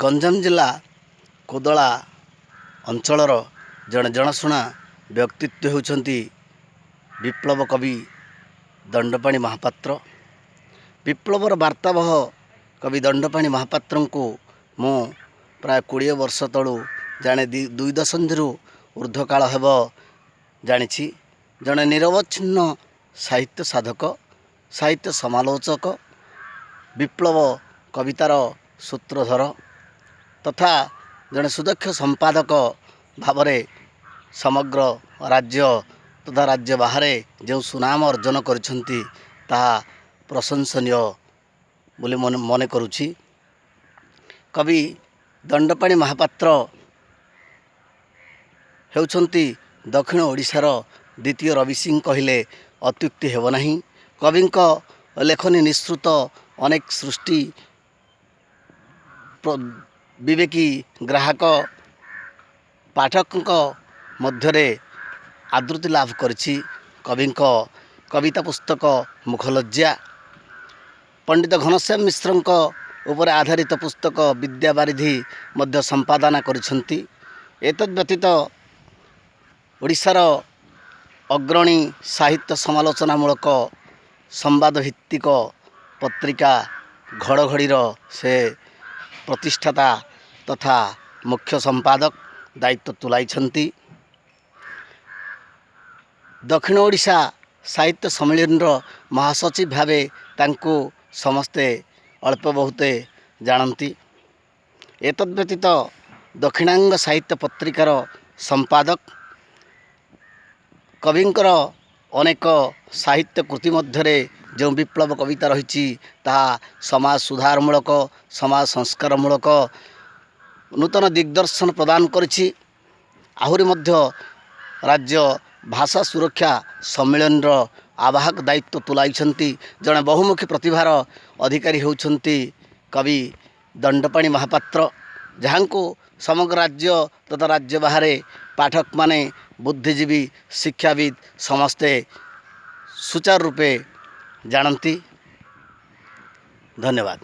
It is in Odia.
ଗଞ୍ଜାମ ଜିଲ୍ଲା କୋଦଳା ଅଞ୍ଚଳର ଜଣେ ଜଣାଶୁଣା ବ୍ୟକ୍ତିତ୍ୱ ହେଉଛନ୍ତି ବିପ୍ଳବ କବି ଦଣ୍ଡପାଣି ମହାପାତ୍ର। ବିପ୍ଳବର ବାର୍ତ୍ତାବହ କବି ଦଣ୍ଡପାଣି ମହାପାତ୍ରଙ୍କୁ ମୁଁ ପ୍ରାୟ 20 ବର୍ଷ ତଳୁ ଜାଣେ, 2 ଦଶନ୍ଧିରୁ ଉର୍ଦ୍ଧ୍ୱ କାଳ ହେବ ଜାଣିଛି। ଜଣେ ନିରବଚ୍ଛିନ୍ନ ସାହିତ୍ୟ ସାଧକ, ସାହିତ୍ୟ ସମାଲୋଚକ, ବିପ୍ଳବ କବିତାର ସୂତ୍ରଧର ତଥା ଜଣେ ସୁଦକ୍ଷ ସମ୍ପାଦକ ଭାବରେ ସମଗ୍ର ରାଜ୍ୟ ତଥା ରାଜ୍ୟ ବାହାରେ ଯେଉଁ ସୁନାମ ଅର୍ଜନ କରିଛନ୍ତି ତାହା ପ୍ରଶଂସନୀୟ ବୋଲି ମନେ କରୁଛି। କବି ଦଣ୍ଡପାଣି ମହାପାତ୍ର ହେଉଛନ୍ତି ଦକ୍ଷିଣ ଓଡ଼ିଶାର ଦ୍ୱିତୀୟ ରବି ସିଂ କହିଲେ ଅତ୍ୟୁକ୍ତି ହେବ ନାହିଁ। କବିଙ୍କ ଲେଖନୀ ନିଃସୃତ ଅନେକ ସୃଷ୍ଟି ବିବେକୀ ଗ୍ରାହକ ପାଠକଙ୍କ ମଧ୍ୟରେ ଆଦୃତି ଲାଭ କରିଛି। କବିଙ୍କ କବିତା ପୁସ୍ତକ ମୁଖଲଜ୍ଜା, ପଣ୍ଡିତ ଘନଶ୍ୟାମ ମିଶ୍ରଙ୍କ ଉପରେ ଆଧାରିତ ପୁସ୍ତକ ବିଦ୍ୟାବାରିଧି ମଧ୍ୟ ସମ୍ପାଦନା କରିଛନ୍ତି। ଏତଦ୍‌ବ୍ୟତୀତ ଓଡ଼ିଶାର ଅଗ୍ରଣୀ ସାହିତ୍ୟ ସମାଲୋଚନାମୂଳକ ସମ୍ବାଦଭିତ୍ତିକ ପତ୍ରିକା ଘଡ଼ଘଡ଼ିର ସେ ପ୍ରତିଷ୍ଠାତା ତଥା ମୁଖ୍ୟ ସମ୍ପାଦକ ଦାୟିତ୍ୱ ତୁଲାଇଛନ୍ତି। ଦକ୍ଷିଣ ଓଡ଼ିଶା ସାହିତ୍ୟ ସମ୍ମିଳନୀର ମହାସଚିବ ଭାବେ ତାଙ୍କୁ ସମସ୍ତେ ଅଳ୍ପ ବହୁତେ ଜାଣନ୍ତି। ଏତଦ୍‌ବ୍ୟତୀତ ଦକ୍ଷିଣାଙ୍ଗ ସାହିତ୍ୟ ପତ୍ରିକାର ସମ୍ପାଦକ। କବିଙ୍କର ଅନେକ ସାହିତ୍ୟ କୃତି ମଧ୍ୟରେ ଯେଉଁ ବିପ୍ଳବ କବିତା ରହିଛି ତାହା ସମାଜ ସୁଧାରମୂଳକ, ସମାଜ ସଂସ୍କାରମୂଳକ, ନୂତନ ଦିଗ୍ଦର୍ଶନ ପ୍ରଦାନ କରିଛି। ଆହୁରି ମଧ୍ୟ ରାଜ୍ୟ ଭାଷା ସୁରକ୍ଷା ସମ୍ମିଳନୀର ଆବାହକ ଦାୟିତ୍ୱ ତୁଲାଇଛନ୍ତି। ଜଣେ ବହୁମୁଖୀ ପ୍ରତିଭାର ଅଧିକାରୀ ହେଉଛନ୍ତି କବି ଦଣ୍ଡପାଣି ମହାପାତ୍ର, ଯାହାଙ୍କୁ ସମଗ୍ର ରାଜ୍ୟ ତଥା ରାଜ୍ୟ ବାହାରେ ପାଠକମାନେ, ବୁଦ୍ଧିଜୀବୀ, ଶିକ୍ଷାବିତ୍ ସମସ୍ତେ ସୁଚାରୁ ରୂପେ ଜାଣନ୍ତି। ଧନ୍ୟବାଦ।